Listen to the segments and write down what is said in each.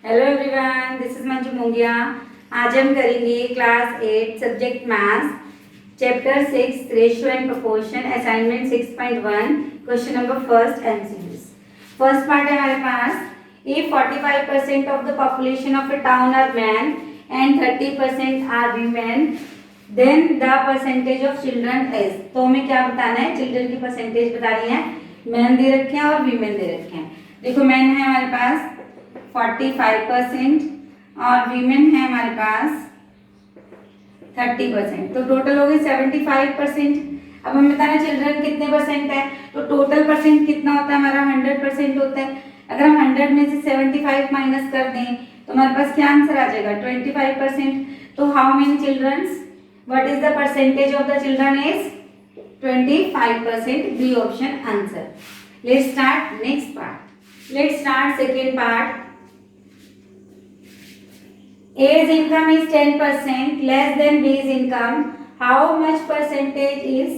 Hello everyone, this is Manju Mungiya. आज हम करेंगे class 8 subject maths chapter 6 ratio and proportion assignment 6.1 question number first MCQs. First part है हमारे पास if 45% of the population of a town are men and 30% are women then the percentage of children is. तो हमें क्या बताना है, children की percentage बतानी है। मैन दे रखे हैं और वीमेन दे रखे हैं। देखो मैन है हमारे पास 45% और वीमेन है हमारे पास 30%, तो टोटल हो गई 75%। अब हमें बताना चिल्ड्रन कितने परसेंट है, तो टोटल परसेंट कितना होता है हमारा 100% होता है। अगर हम 100 में से 75 माइनस कर दें तो हमारे पास क्या आंसर आ जाएगा 25%। तो how many childrens, what is the percentage of the children is 25%, B option answer. Let's start next part. Let's start second part. A's income is 10% less than B's income. How much percentage is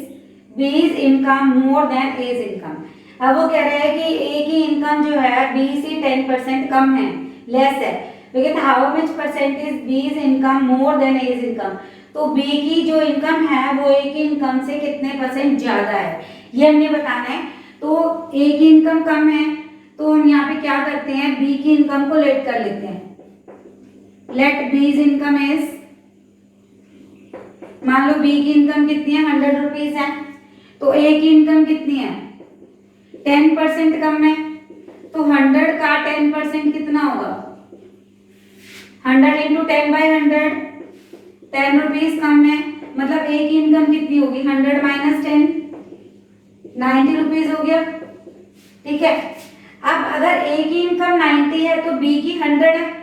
B's income more than A's income? अब वो कह रहा है कि A की income जो है B से 10% कम है, लेस है। लेकिन how much percentage B's income more than A's income, तो B की जो इनकम है वो A की इनकम से कितने परसेंट ज्यादा है, ये हमने बताना है। तो A की इनकम कम है तो हम यहाँ पे क्या करते हैं, B की इनकम को लेट कर लेते हैं। लेट B's इनकम इज, मान लो B की इनकम कितनी है 100 रुपीज है, तो A की इनकम कितनी है 10% कम है, तो 100 का 10% कितना होगा 100 इंटू 10/100, 10 रुपीज कम है, मतलब A की इनकम कितनी होगी 100 माइनस 10, 90 रुपीज हो गया। ठीक है, अब अगर A की इनकम 90 है तो B की 100 है।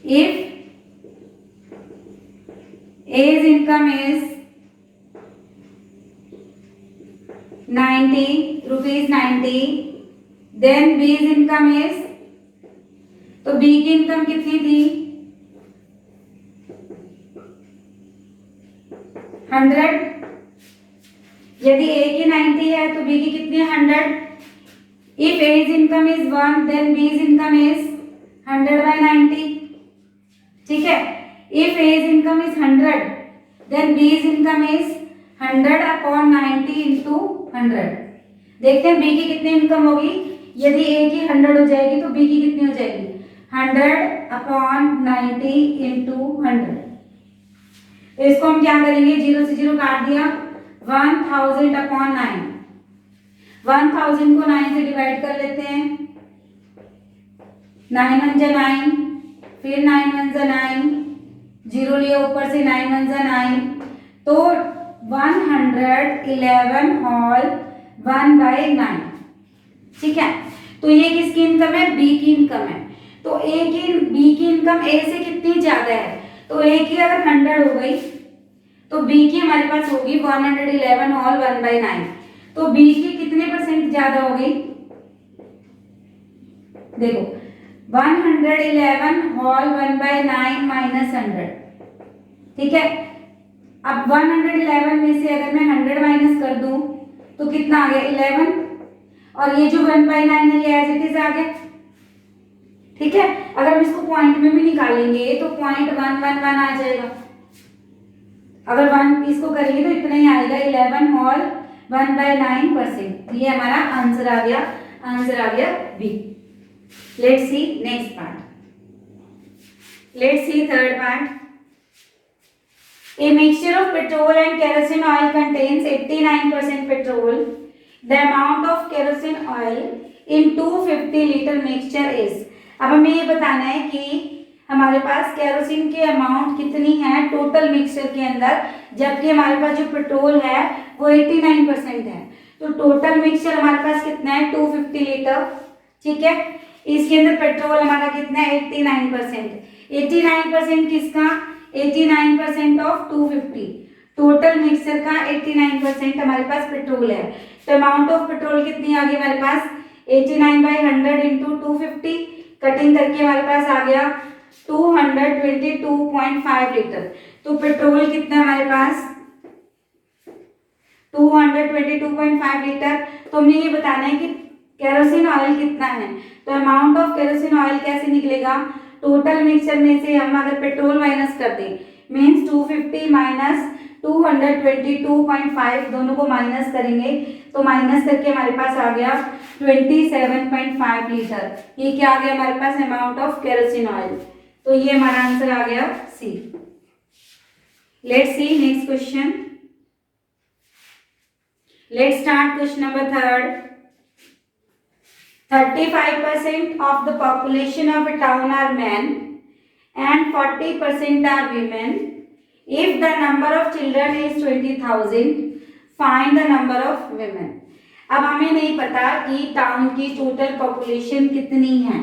If A's income is 90 rupees 90, then B's income is, तो B की इनकम कितनी थी 100। यदि A की 90 है तो B की कितनी है 100। If A's income is 1, then B's income is 100/90। ठीक है, if A's income is 100, then B's income is 100/90 into 100। देखते हैं B की कितनी इनकम होगी। यदि A की 100 हो जाएगी तो B की कितनी हो जाएगी 100/90 into 100। तो इसको हम क्या करेंगे, 0 से 0 काट दिया, 1000/9। 1000 को 9 से डिवाइड कर लेते हैं, 9 1 जा 9, फिर 9 1 जा 9, 0 लिया ऊपर से, 9 1 जा 9, तो 111 होल 1/9। ठीक है, तो ये किसकी इनकम है, बी की इनकम है। तो बी की इनकम ए से कितनी ज्यादा है, तो ए की अगर 100 हो गई तो बी की हमारे पास होगी 111 होल 1/9। तो बी की कितने परसेंट ज्यादा हो गई, देखो 111 होल 1/9 माइनस 100। ठीक है, अब 111 में से अगर मैं 100 माइनस कर दूं तो कितना आ गया 11, और ये जो 1/9 है ये एज इट इज आ गया। ठीक है, अगर हम इसको पॉइंट में भी निकालेंगे तो 0.111 आ जाएगा। अगर 1 इसको करेंगे तो इतना ही आएगा 11 होल 1/9%। ये हमारा आंसर आ गया, आंसर आ गया B. Let's see next part. Let's see third part. A mixture of petrol and kerosene oil contains 89% petrol. The amount of kerosene oil in 250 liter mixture is. अब हमें ये बताना है कि हमारे पास केरोसिन की अमाउंट कितनी है टोटल मिक्सचर के अंदर, जबकि हमारे पास जो पेट्रोल है वो 89% है। तो टोटल मिक्सचर हमारे पास कितना है 250 लीटर। ठीक है, इसके अंदर पेट्रोल हमारा कितना है 89%। 89% किसका, 89% ऑफ 250, टोटल मिक्सचर का 89% हमारे पास पेट्रोल है। तो अमाउंट ऑफ पेट्रोल कितनी आ गई हमारे पास 89/100 इंटू 250, कटिंग करके हमारे पास आ गया 222.5 लीटर। तो पेट्रोल कितना हमारे पास 222.5 लीटर। तो हमें ये बताना है कि केरोसिन ऑयल कितना है, तो अमाउंट ऑफ केरोसिन ऑयल कैसे निकलेगा, टोटल मिक्सचर में से हम अगर पेट्रोल माइनस कर दें मीन्स 250 माइनस 222.5 दोनों को माइनस करेंगे तो माइनस करके हमारे पास आ गया 27.5 लीटर। ये क्या आ गया हमारे पास अमाउंट ऑफ केरोसिन ऑयल। तो ये हमारा आंसर आ गया C. Let's see next question. Let's start question number third. 35% of the population of a town are men and 40% are women. If the number of children is 20,000, find the number of women. अब हमें नहीं पता कि town की total population कितनी है,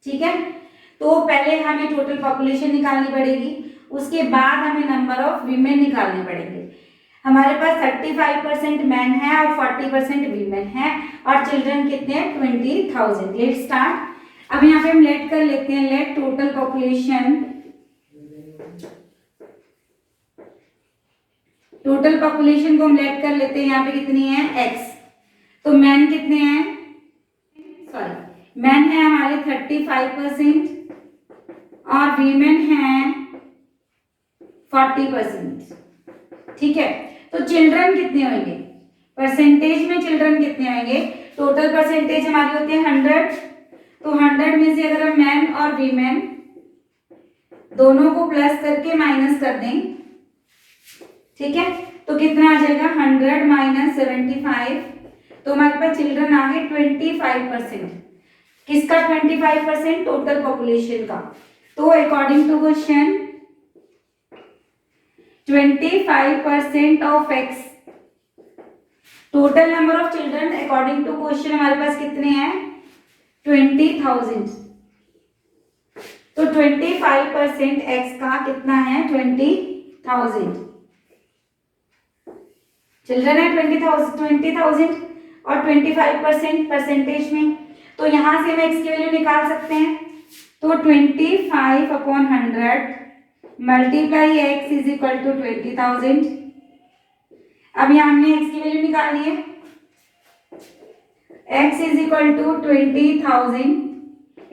ठीक है, तो पहले हमें टोटल पॉपुलेशन निकालनी पड़ेगी, उसके बाद हमें नंबर ऑफ विमेन निकालने पड़ेंगे। हमारे पास 35% मैन है और 40% वीमेन है और चिल्ड्रन कितने हैं 20,000। Let start. अब यहाँ पे हम लेट कर लेते हैं, let total population, total population को हम लेट कर लेते हैं, यहाँ पे कितनी है x, तो मैन कितने हैं, सॉरी मैन है हमारे 35% और वीमेन है 40%, ठीक है। तो चिल्ड्रन कितने होंगे, परसेंटेज में चिल्ड्रन कितने होंगे, टोटल परसेंटेज हमारी होती है 100, तो 100 में से अगर हम मैन और वीमेन दोनों को प्लस करके माइनस कर दें, ठीक है, तो कितना आ जाएगा 100 माइनस 75, तो हमारे पास चिल्ड्रन आ गए 25%। किसका 25%, टोटल पॉपुलेशन का। तो according to question 25% of x, total number of children according to question हमारे पास कितने हैं 20,000, तो 25% x का कितना है 20,000, चिल्ड्रन है 20,000 और 25% परसेंटेज में, तो यहां से हम x की वैल्यू निकाल सकते हैं, तो 25/100 multiply x is equal to 20,000। अब यहाँ हमने x की वैल्यू निकाली है, x is equal to 20,000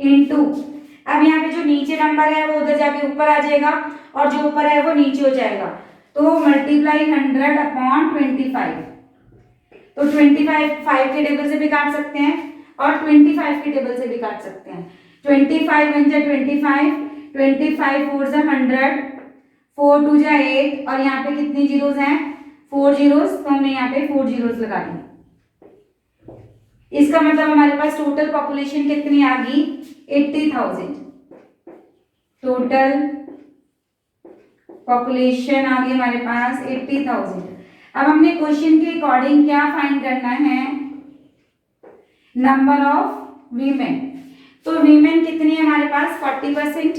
into, अब यहाँ पे जो नीचे नंबर है वो उधर जाके ऊपर आ जाएगा और जो ऊपर है वो नीचे हो जाएगा, तो मल्टीप्लाई 100/25, तो 25 के टेबल से भी काट सकते हैं और 25 के टेबल से भी काट सकते हैं। 25 1 जा 25, 25 4 जा 100, 4 2 जा 8 और यहाँ पे कितनी जीरोस हैं 4 जीरोस, तो हमने यहाँ पे 4 जीरोस लगा दी। इसका मतलब हमारे पास टोटल पॉपुलेशन कितनी आ गई 80,000, टोटल पॉपुलेशन आ गई हमारे पास 80,000। अब हमने क्वेश्चन के अकॉर्डिंग क्या फाइंड करना है, नंबर ऑफ वीमेन, तो वीमेन कितनी है हमारे पास 40%,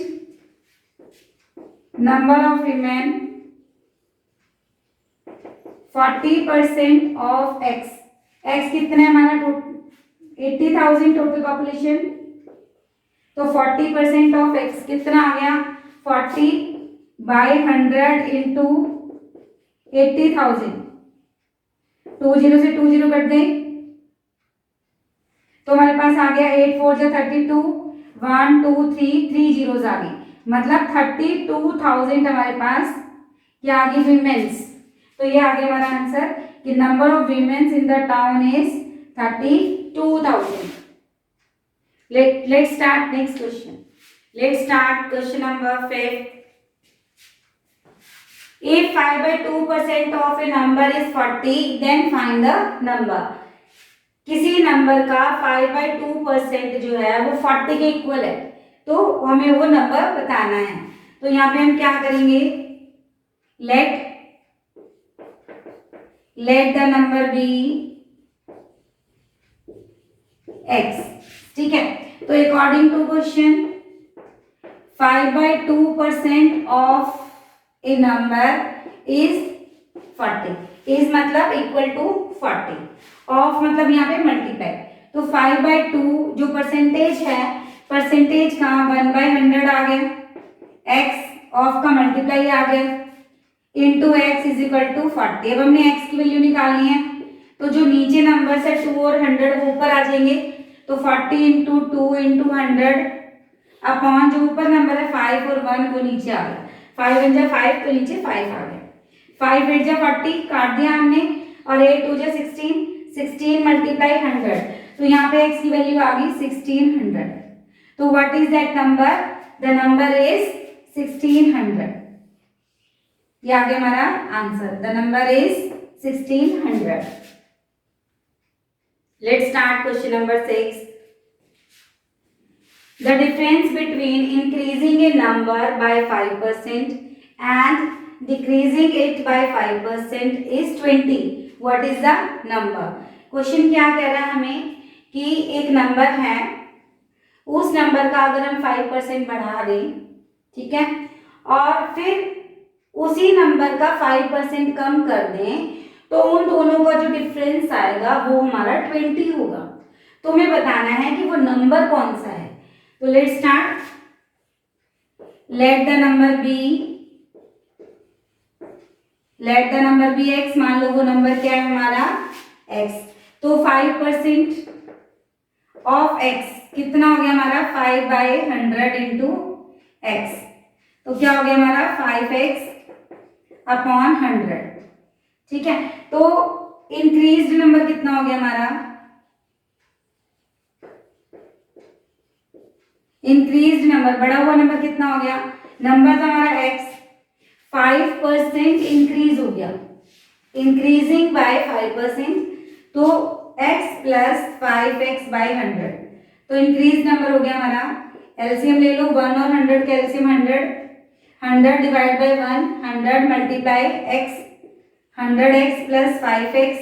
number of women 40% of x, x कितना है हमारा 80,000 टोटल पॉपुलेशन, तो 40% ऑफ x कितना आ गया 40/100 इंटू 80,000, 2 जीरो से 2 जीरो कट गए, तो हमारे पास आ गया 8 4 जा 32, 1 2 3 जीरोस आ गई, मतलब 32,000 हमारे पास क्या आ गई वीमेन्स। तो ये आ गया हमारा आंसर कि number of womens in the town is 32,000। Let's start next question. Let's start question number 5। If 5/2% of a number is 40, then find the number. किसी नंबर का 5/2% जो है वो 40 के इक्वल है, तो हमें वो नंबर बताना है। तो यहाँ पे हम क्या करेंगे, let the number be x, ठीक है। तो according to question 5/2% of a number is 40, is मतलब इक्वल टू 40, ऑफ मतलब यहाँ पे मल्टीप्लाई, तो 5/2 जो परसेंटेज है, परसेंटेज का 1/100 आ गया, x ऑफ का मल्टीप्लाई आ गया into x is equal to 40। अब हमने x की वैल्यू निकालनी है, तो जो नीचे नंबर है 2 और 100 वो ऊपर आ जाएंगे, तो 40 इंटू 2 इंटू 100 अपॉन जो ऊपर नंबर है 5 और 1 वो नीचे आ गया, 5 1 जा 5 तो नीचे 5 आ गया, 5 8 जा 40 काट दिया हमने, और 8 2 जा 16, 16 मल्टीप्लाई 100, तो यहाँ पे x की वैल्यू आ गई 1600। तो what is that number? The number is 1600। ये आ गया हमारा answer, the number is 1600। Let's start question number 6। The difference between increasing a number by 5% and decreasing it by 5% is 20. What is the number? Question क्या कह रहा है हमें कि एक नंबर है, उस नंबर का अगर हम 5% बढ़ा दें, ठीक है, और फिर उसी नंबर का 5% कम कर दें, तो उन दोनों का जो डिफरेंस आएगा वो हमारा 20 होगा। तो हमें बताना है कि वो नंबर कौन सा है। तो let's start. Let the number be x, मान लो वो नंबर क्या है हमारा x। तो 5% ऑफ x कितना हो गया हमारा 5/100 इंटू x, तो क्या हो गया हमारा 5x अपॉन 100, ठीक है। तो इंक्रीज्ड नंबर कितना हो गया हमारा, इंक्रीज्ड नंबर बड़ा हुआ नंबर कितना हो गया, नंबर था हमारा x, 5% इंक्रीज हो गया, इंक्रीजिंग बाय 5%, तो x प्लस 5x/100, तो इंक्रीज नंबर हो गया हमारा। एलसीएम ले लो, 1 और 100 का LCM 100, 100 divide by 1, 100 multiply x, 100x plus 5x,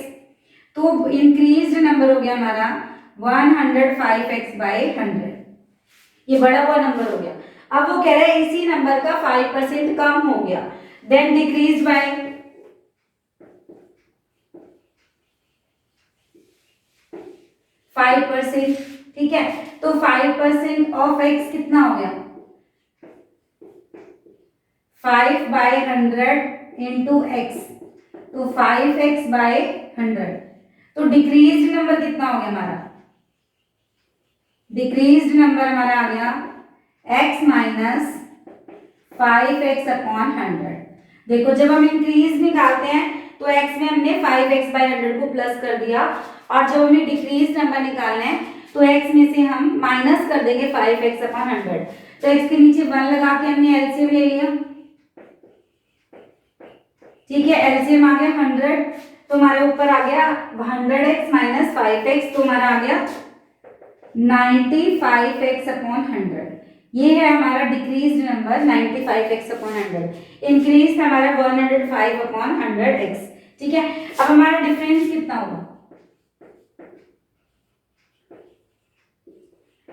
तो इंक्रीज्ड नंबर हो गया हमारा 105x/100। ये बड़ा हुआ नंबर हो गया। अब वो कह रहा है इसी नंबर का 5% कम हो गया, देन डिक्रीज बाय 5%, ठीक है। तो 5% ऑफ x कितना हो गया 5/100 इंटू x, तो 5x/100, तो डिक्रीज्ड नंबर कितना हो गया हमारा, डिक्रीज्ड नंबर हमारा आ गया x माइनस 5x/100। देखो जब हम इंक्रीज निकालते हैं तो x में हमने 5x/100 को प्लस कर दिया, और जब हमें डिक्रीज नंबर निकालना है तो x में से हम माइनस कर देंगे 5x/100। तो x के नीचे 1 लगा के हमने एलसीएम ले लिया, ठीक है। एलसीएम आ गया 100, तो हमारे ऊपर आ गया 100x माइनस 5x, तो हमारा आ गया 95x/100। ये है हमारा डिक्रीज्ड नंबर 95x/100, इंक्रीज हमारा 105/100x, ठीक है। अब हमारा डिफरेंस कितना होगा,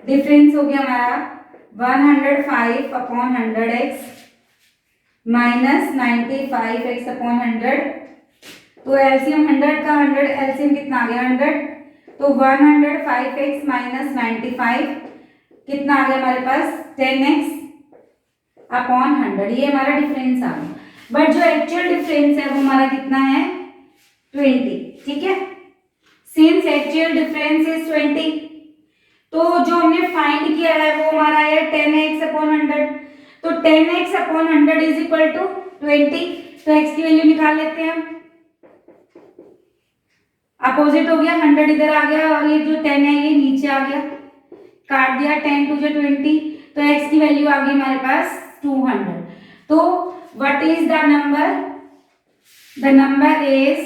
डिफरेंस हो गया हमारा 105/100x माइनस 95x/100, तो एलसीएम 100 का 100 एलसीएम कितना आ गया 100, तो 105x माइनस 95 कितना आ गया हमारे पास 10x/100, ये हमारा डिफरेंस आ गया। बट जो एक्चुअल डिफरेंस है वो हमारा कितना है 20, ठीक है। सिंस एक्चुअल डिफरेंस इज 20, तो जो हमने फाइंड किया है वो हमारा है 10x/100, तो 10x/100 इज इक्वल टू 20, तो x की वैल्यू निकाल लेते हैं हम। अपोजिट हो गया, 100 इधर आ गया और ये जो 10 है ये नीचे आ गया, काट दिया 10 2 20, तो x की वैल्यू आ गई हमारे पास 200। तो what is the number, the number is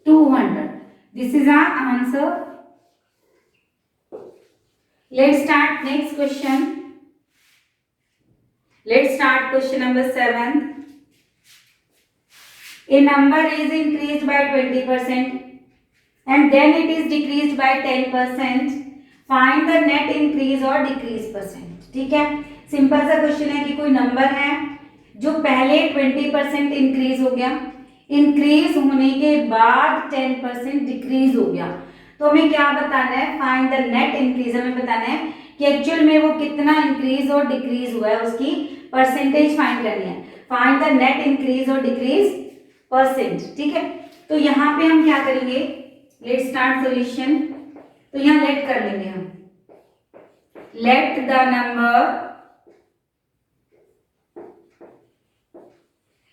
200। This is our answer. Let's start next question. Let's start question number 7। A number is increased by 20% and then it is decreased by 10%. Find the net increase or decrease percent. ठीक है, simple सा question है कि कोई number है जो पहले 20% increase हो गया, इंक्रीज होने के बाद 10% डिक्रीज हो गया, तो हमें क्या बताना है, फाइंड द नेट इंक्रीज। हमें बताना है कि एक्चुअल में वो कितना इंक्रीज और डिक्रीज हुआ है, उसकी परसेंटेज फाइंड करनी है। फाइंड द नेट इंक्रीज और डिक्रीज परसेंट, ठीक है। तो यहाँ पे हम क्या करेंगे, लेट स्टार्ट सॉल्यूशन। तो यहाँ लेट कर लेंगे हम, लेट द नंबर,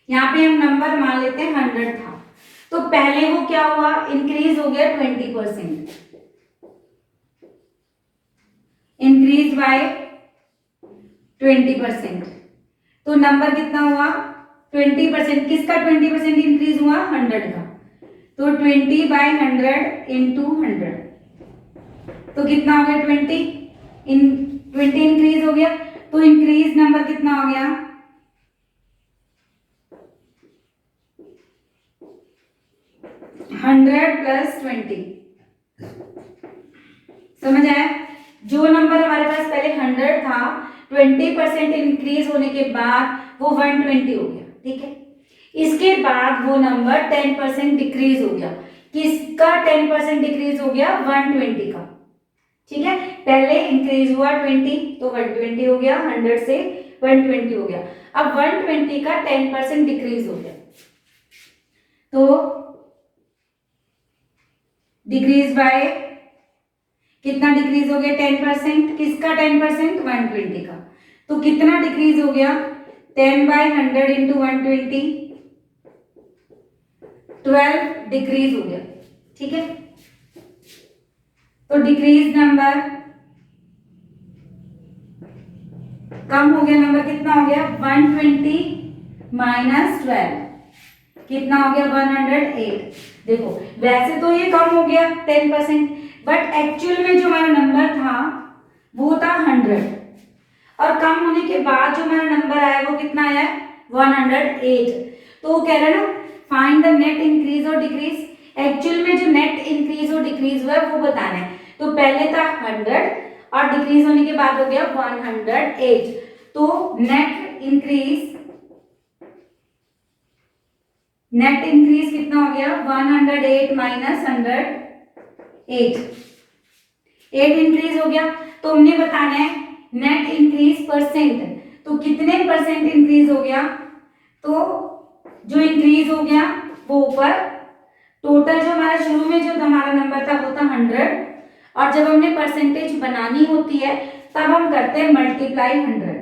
यहाँ पे हम नंबर मान लेते हैं 100 था, तो पहले वो क्या हुआ, इंक्रीज हो गया 20%, इंक्रीज बाय 20%। तो नंबर कितना हुआ 20%, किसका 20% इंक्रीज हुआ, 100 का। तो 20/100 इंटू 100, तो कितना हो गया 20 इंक्रीज हो गया। तो इंक्रीज नंबर कितना हो गया 100 + 20। समझ आया, जो नंबर हमारे पास पहले 100 था, 20% इंक्रीज होने के बाद वो 120 हो गया, ठीक है। इसके बाद वो नंबर 10% डिक्रीज हो गया, किसका 10% डिक्रीज हो गया, 120 का, ठीक है। पहले इंक्रीज हुआ 20, तो 120 हो गया, 100 से 120 हो गया। अब 120 का 10% डिक्रीज हो गया, तो डिक्रीज बाय कितना डिक्रीज हो गया 10%, किसका 10%, 120 का। तो कितना डिक्रीज हो गया 10/100 इंटू 120, 12 डिक्रीज हो गया, ठीक है। तो डिक्रीज नंबर कम हो गया, नंबर कितना हो गया 120 - 12, कितना हो गया 108। देखो वैसे तो ये कम हो गया 10%, बट एक्चुअल में जो हमारा नंबर था वो था 100, और कम होने के बाद जो हमारा नंबर आया वो कितना आया 108। तो वो कह रहा है ना फाइंड द नेट इंक्रीज और डिक्रीज, एक्चुअल में जो नेट इंक्रीज और डिक्रीज हुआ वो बताना है। तो पहले था 100 और डिक्रीज होने के बाद हो गया 108, तो नेट इंक्रीज कितना हो गया 108 - 108, 8 इंक्रीज हो गया। तो हमने बताना है नेट इंक्रीज परसेंट, तो कितने परसेंट इंक्रीज हो गया, तो जो इंक्रीज हो गया वो ऊपर, टोटल जो हमारा शुरू में जो हमारा नंबर था वो था 100, और जब हमने परसेंटेज बनानी होती है तब हम करते हैं मल्टीप्लाई 100,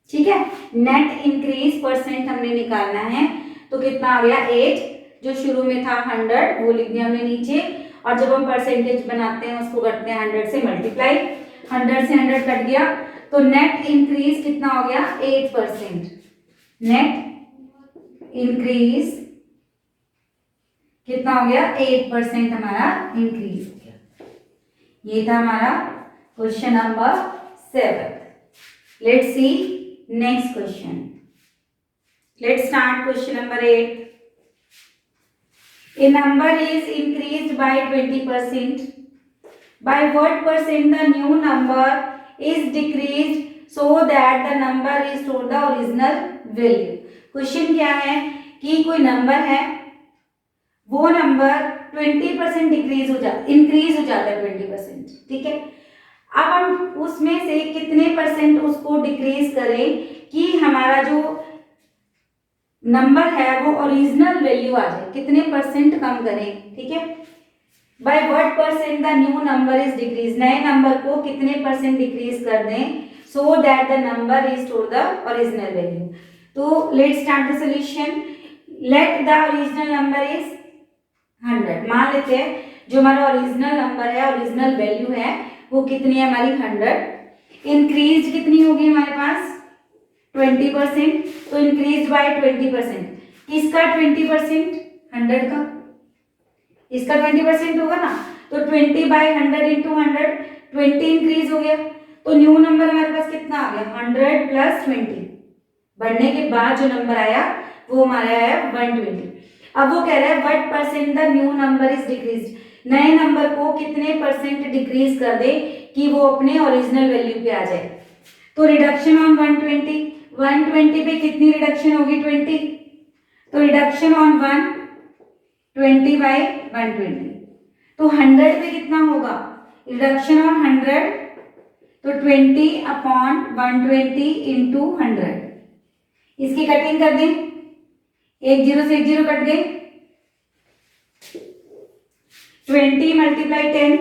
ठीक है। नेट इंक्रीज परसेंट हमने निकालना है, तो कितना आ गया 8, जो शुरू में था 100 वो लिख दिया हमने नीचे, और जब हम परसेंटेज बनाते हैं उसको करते हैं 100 से मल्टीप्लाई, 100 से 100 कट गया, तो नेट इंक्रीज कितना हो गया 8%, नेट इंक्रीज कितना हो गया 8% हमारा इंक्रीज हो गया। ये था हमारा question number 7। Let's see next question. Let's start question number 8. A number is increased by 20%. By what percent the new number is decreased so that the number is to the original value? Question क्या है कि कोई number है, वो number 20% decrease हो जाता, increase हो जाता है 20%, ठीक है। अब हम उसमें से कितने परसेंट उसको डिक्रीज करें कि हमारा जो नंबर है वो ओरिजिनल वैल्यू आ जाए, कितने परसेंट कम करें, ठीक है। By what percent the new number is decrease, नए नंबर को कितने परसेंट डिक्रीज कर दें so that the number is to the original value. तो let's start the solution. Let the original number is 100, मान लेते हैं जो हमारा ओरिजिनल नंबर है, ओरिजिनल वैल्यू है वो कितनी है हमारी 100, इंक्रीज कितनी होगी हमारे पास 20%, तो इंक्रीज बाय 20%, किसका 20%, 100 का, इसका 20% होगा ना, तो 20/100 इंटू 100, 20 इंक्रीज हो गया, तो न्यू नंबर हमारे पास कितना आ गया 100 + 20, बढ़ने के बाद जो नंबर आया वो हमारा आया 120। अब वो कह रहा है what percent the new number is decrease, नए नंबर को कितने परसेंट डिक्रीज कर दे कि वो अपने ओरिजिनल वैल्यू पे आ जाए। तो रिडक्शन ऑन 120 पे कितनी रिडक्शन होगी 20, तो रिडक्शन ऑन 120/120, तो 100 पे कितना होगा रिडक्शन ऑन 100, तो 20/120 इंटू 100, इसकी कटिंग कर दें, एक 0 से एक 0 कट गए, 20 मल्टीप्लाई 10,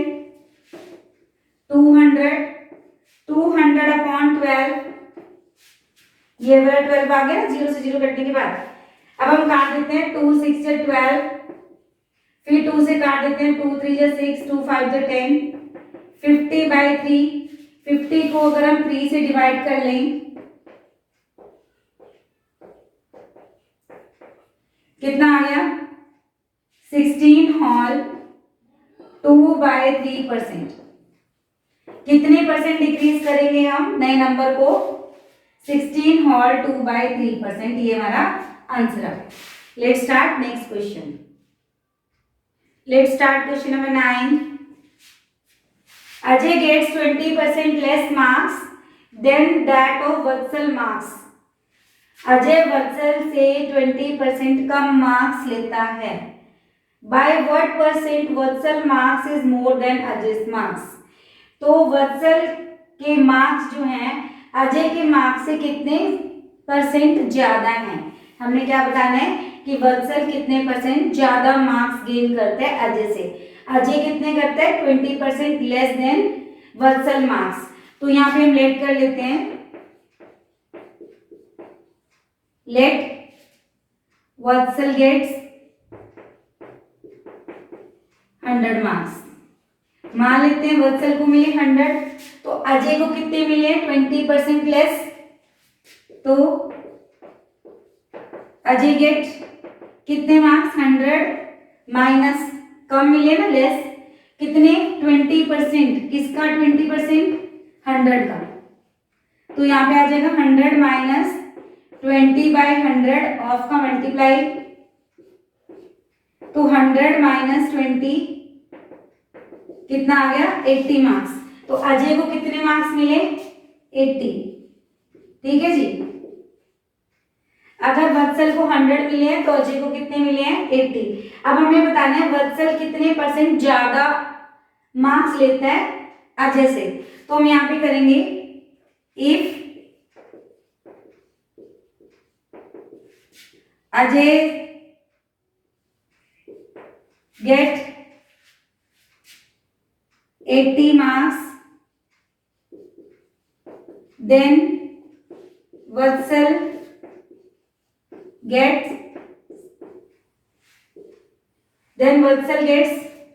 200, 200 अपॉन 12, ये वाला 12 आ गया ना, 0 से 0 कटने के बाद। अब हम काट देते हैं, 2 6 से 12, फिर 2 से काट देते हैं, 2 3 से 6, 2 5 से 10, 50/3, 50 को अगर हम 3 से डिवाइड कर लें, कितना आ गया, 16 होल 2/3%। कितने परसेंट डिक्रीज करेंगे हम नए नंबर को, 16 होल 2/3%। ये हमारा आंसर है। Let's start next question. Let's start question number 9। Ajay gets 20% less marks than that of Vatsal marks. Ajay Vatsal से 20% कम मार्क्स लेता है। By what percent Vatsal marks is more than Ajay marks? तो वत्सल के मार्क्स जो हैं अजय के मार्क्स से कितने परसेंट ज्यादा हैं? हमने क्या बताना है कि वत्सल कितने परसेंट ज्यादा मार्क्स गेन करता है अजय से। अजय कितने करता है, 20% लेस देन वत्सल मार्क्स। तो यहाँ पे हम लेट कर लेते हैं, लेट वत्सल गेट्स 100 मार्क्स। मान लेते हैं वत्सल को मिले 100, तो अजय को कितने मिले, 20% लेस। तो अजय गेट कितने मार्क्स, 100 माइनस कम मिले ना, लेस कितने, 20%। किसका 20%, 100 का। तो यहाँ पे आ जाएगा 100 माइनस 20/100 ऑफ का मल्टीप्लाई, तो 100 माइनस 20 कितना आ गया, 80 मार्क्स। तो अजय को कितने मार्क्स मिले, 80। ठीक है जी। अगर वत्सल को 100 मिले हैं तो अजय को कितने मिले हैं, 80। अब हमें बताना है वत्सल कितने परसेंट ज्यादा मार्क्स लेता है अजय से। तो हम यहाँ पे करेंगे, if Ajay get 80 marks then Vatsal gets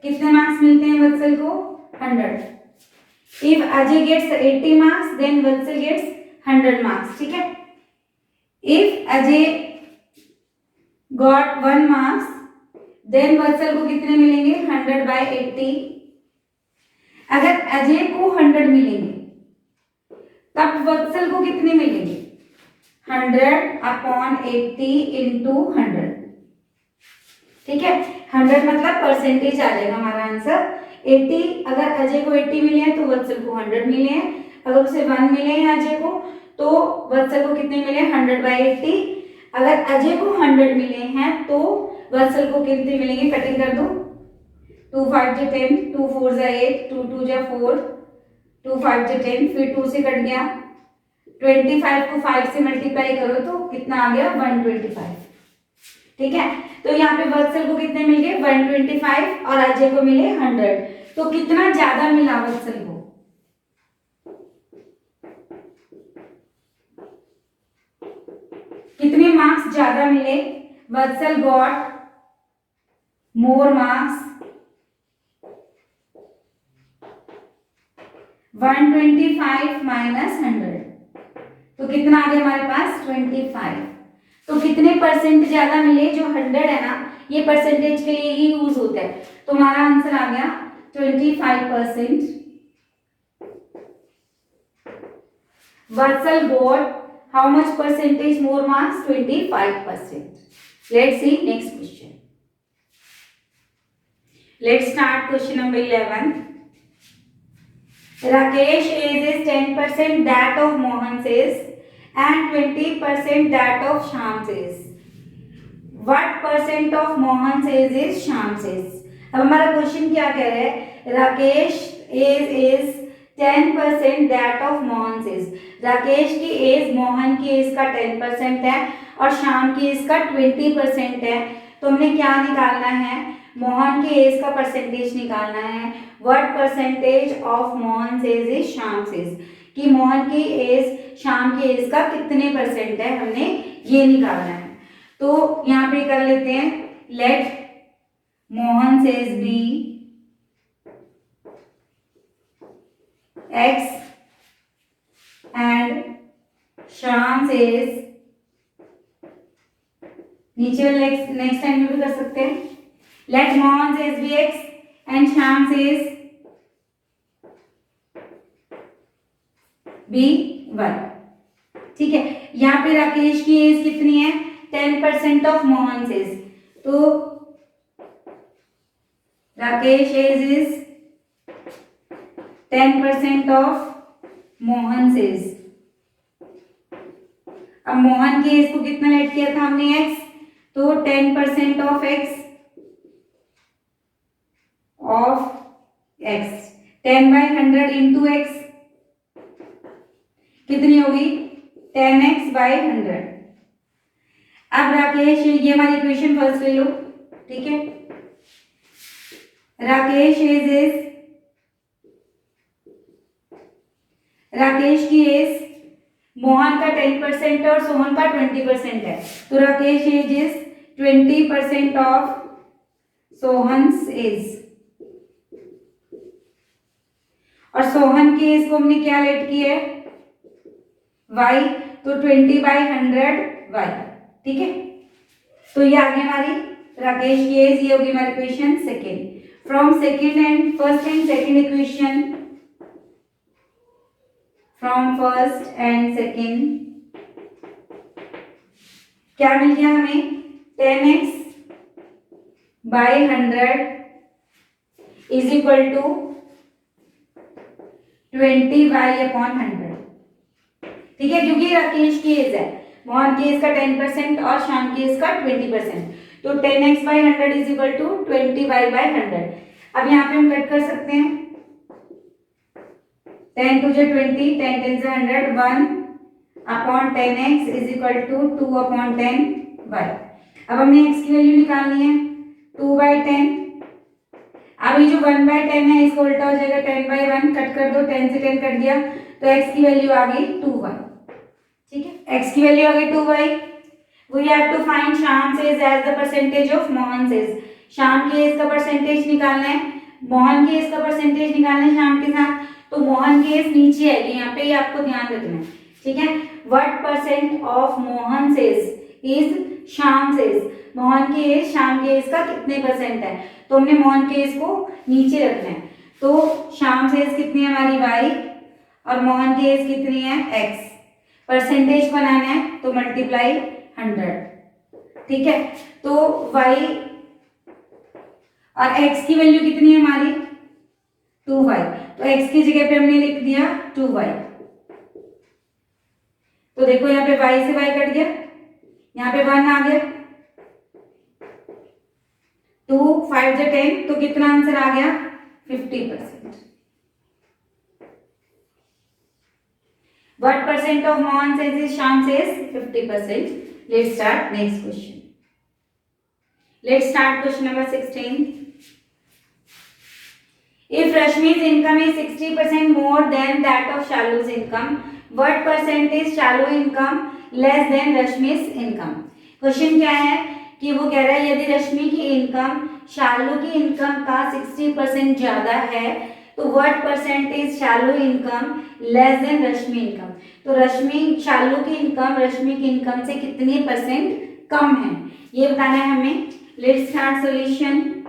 कितने मार्क्स मिलते हैं वत्सल को, 100। If Ajay gets 80 marks then Vatsal gets 100 marks. ठीक है। If Ajay got 1 marks then Vatsal को कितने मिलेंगे, 100/80। अगर अजय को 100 मिलेंगे तब वत्सल को कितने मिलेंगे, 100/80 इंटू 100। ठीक है, 100 मतलब परसेंटेज आ जाएगा हमारा आंसर। 80, अगर अजय को 80 मिले हैं तो वत्सल को 100 मिले हैं। अगर उसे 1 मिले हैं अजय को तो वत्सल को कितने मिले, 100/80। अगर अजय को 100 मिले हैं तो वत्सल को कितने मिलेंगे, कटिंग कर दो, 2 5 से 10, 2 4 से 8, 2 2 से 4, 2 5 से 10, फिर 2 से कट गया, 25 को 5 से मल्टीप्लाई करो तो कितना आ गया, 125। ठीक है, तो यहाँ पे वत्सल को कितने मिल गए, 125 और अजय को मिले 100। तो कितना ज्यादा मिला वत्सल को, कितने मार्क्स ज्यादा मिले, वत्सल गॉट मोर मार्क्स, 125 माइनस 100। तो कितना आ गया हमारे पास, 25। तो कितने परसेंट ज्यादा मिले, जो 100 है ना, ये परसेंटेज के लिए ही यूज होता है। तो हमारा आंसर आ गया 25%। Vatsal got how much percentage more marks, 25%। Let's see next question. Let's start question number 11। Rakesh age is 10% that of Mohan's age and 20% that of Shyam's age. What percent of Mohan's age is Shyam's age? अब हमारा question क्या कह रहा है, Rakesh age is 10% that of Mohan age. Rakesh की age Mohan की age का 10% है और श्याम की एज का 20% है। तो हमने क्या निकालना है, मोहन के एज का परसेंटेज निकालना है। What percentage of Mohan age is Shyam age, कि मोहन की एज श्याम की एज का कितने परसेंट है, हमने ये निकालना है। तो यहाँ पे कर लेते हैं, let Mohan age be x and Shyam age, नीचे वाले नेक्स्ट टाइम भी कर सकते हैं, let Mohan age be x and Shyam age be y। ठीक है, यहाँ पे राकेश की एज कितनी है, 10% ऑफ मोहन एज, तो Rakesh age is 10% of Mohan age. अब मोहन की एज को कितना लेट किया था हमने, x, तो 10% of x of x, 10/100 into x कितनी होगी, 10x/100। अब राकेश, ये हमारी इक्वेशन फर्स्ट ले लो, ठीक है। राकेश एज इज, राकेश की एज मोहन का 10% और सोहन का 20% है, तो Rakesh age is 20% of Sohan's age, और सोहन की एज को हमने क्या लेट की है, y, तो 20/100 y। ठीक है, तो ये आ गई हमारी राकेश की एज, ये होगी हमारी equation second. From second and first and second equation, from first and second क्या मिल गया हमें, 10x/100 is equal to 20y/100। ठीक है, क्योंकि राकेश की एज है, मोहन की एज का 10% और श्याम की एज का 20%, तो 10x/100 is equal to 20y/100। अब यहाँ पे हम कट कर सकते हैं, 10 2 20, 10 10 100, 1/10x is equal to 2/10y। अब हमने x की वैल्यू निकालनी है, 2/10। अब ये जो 1/10 है इसको उल्टा हो जाएगा, 10/1 कट कर दो, 10 से 10 कट गया, तो x की वैल्यू आ गई 2y। ठीक है, x की वैल्यू आ गई 2y। We have to find Shyam age the percentage of Mohan age. Shyam की एज का परसेंटेज निकालना है, मोहन की एज का परसेंटेज निकालना है श्याम के साथ, तो मोहन की एज नीचे आएगी यहाँ पे, ये आपको ध्यान रखना है। ठीक है, what percent of Mohan age is Shyam age, Mohan की एज श्याम की एज का कितने परसेंट है, तो हमने मोहन की एज को नीचे रखना है, तो श्याम एज कितनी है हमारी y और मोहन की एज कितनी है x। परसेंटेज बनाना है तो मल्टीप्लाई 100। ठीक है, तो y और x की वैल्यू कितनी है हमारी, 2y, तो x की जगह पे हमने लिख दिया 2y। तो देखो यहाँ पे y से y कट गया, यहाँ पे 1 आ गया, 2 5 से 10, तो कितना आंसर आ गया, 50%। What percent of Mohan says is Shyam says 50%. Let's start next question. Let's start question number 16. If Rashmi's income is 60% more than that of Shalu's income, what percent is Shalu income less than Rashmi's income? Question क्या है कि वो कह रहा है यदि रश्मि की income Shalu की इनकम का 60% ज्यादा है तो what percent is Shalu income less than Rashmi income, तो रश्मि शालू की इनकम रश्मि की इनकम से कितनी परसेंट कम है, ये बताना है हमें। Let's start solution.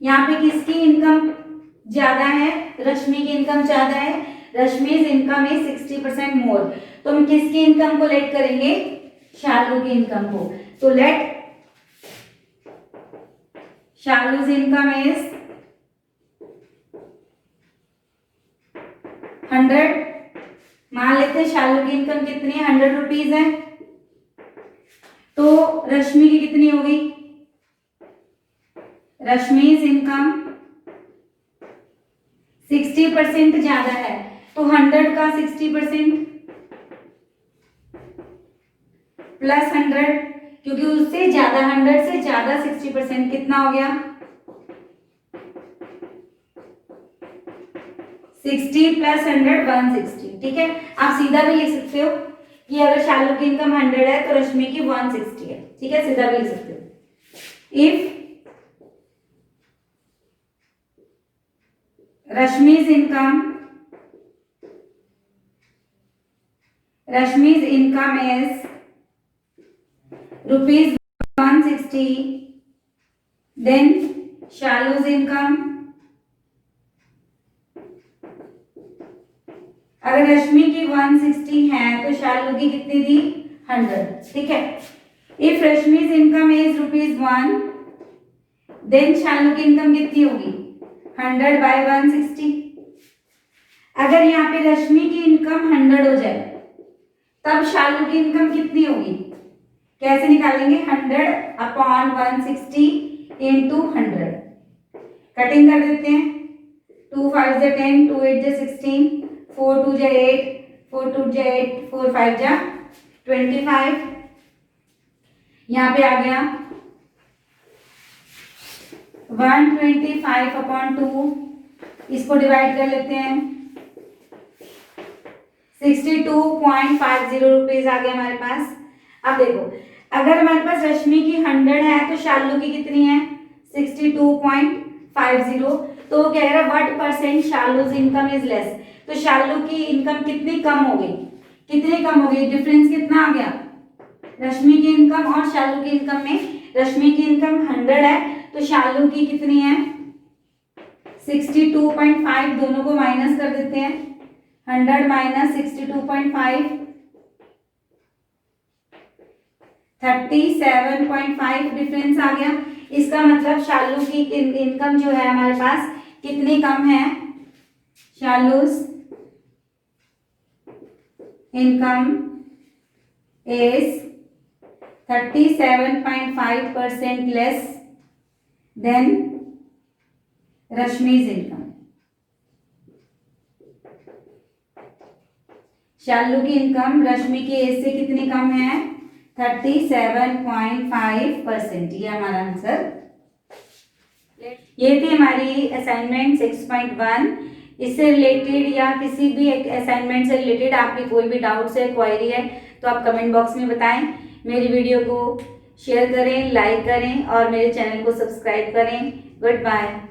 यहाँ पे किसकी इनकम ज्यादा है, रश्मि की इनकम ज्यादा है, रश्मि इनकम इज 60% मोर, तो हम किसकी इनकम को लेट करेंगे, शालू की इनकम को, तो लेट शालू's इनकम इज 100। मान लेते हैं शालू की इनकम कितनी है, 100 रुपीज है, तो रश्मि की कितनी होगी, रश्मि's इनकम 60% ज्यादा है, तो 100 का 60% प्लस 100 क्योंकि उससे ज्यादा 100 से ज्यादा 60% कितना हो गया 60 प्लस 100 160। ठीक है, आप सीधा भी लिख सकते हो कि अगर शालू की इनकम 100 है तो रश्मि की 160 है। ठीक है, सीधा भी लिख सकते हो। If Rashmi's income is rupees 160, then Shalu's income, अगर रश्मि की 160 है तो शालू की कितनी थी 100। ठीक है, इफ रश्मि's income is rupees 1, then Shalu की इनकम कितनी होगी 100 by 160। अगर यहाँ पे रश्मि की इनकम 100 हो जाए तब शालू की इनकम कितनी होगी, कैसे निकालेंगे 100 अपॉन 160 इंटू 100। कटिंग कर देते हैं, 2 5 जा 10, 2 8 जा 16, 4 2 जा 8, 4 2 जा 8, 4 5 जा 25। यहाँ पे आ गया 125 अपॉन 2, इसको डिवाइड कर लेते हैं, 62.50 रुपीज आ गया हमारे पास। अब देखो अगर हमारे पास रश्मि की 100 है तो शालू की कितनी है 62.50, तो वो कह रहा है what percent Shalu's income is less, तो शालू की इनकम कितनी कम हो गई, कितनी कम हो गई, डिफरेंस कितना आ गया रश्मि की इनकम और शालू की इनकम में। रश्मि की इनकम 100 है तो शालू की कितनी है 62.5, दोनों को माइनस कर देते हैं, 100 माइनस 62.5 37.5 डिफरेंस आ गया। इसका मतलब शालू की इनकम जो है हमारे पास कितनी कम है, Shalu's income is 37.5% less than Rashmi's income. Shalu की इनकम रश्मि की एज से कितनी कम है 37.5%। ये हमारा आंसर। ये थी हमारी असाइनमेंट 6.1। इससे रिलेटेड या किसी भी एक असाइनमेंट से रिलेटेड आपकी कोई भी डाउट्स है, क्वेरी है तो आप कमेंट बॉक्स में बताएं। मेरी वीडियो को शेयर करें, लाइक करें और मेरे चैनल को सब्सक्राइब करें। Good bye.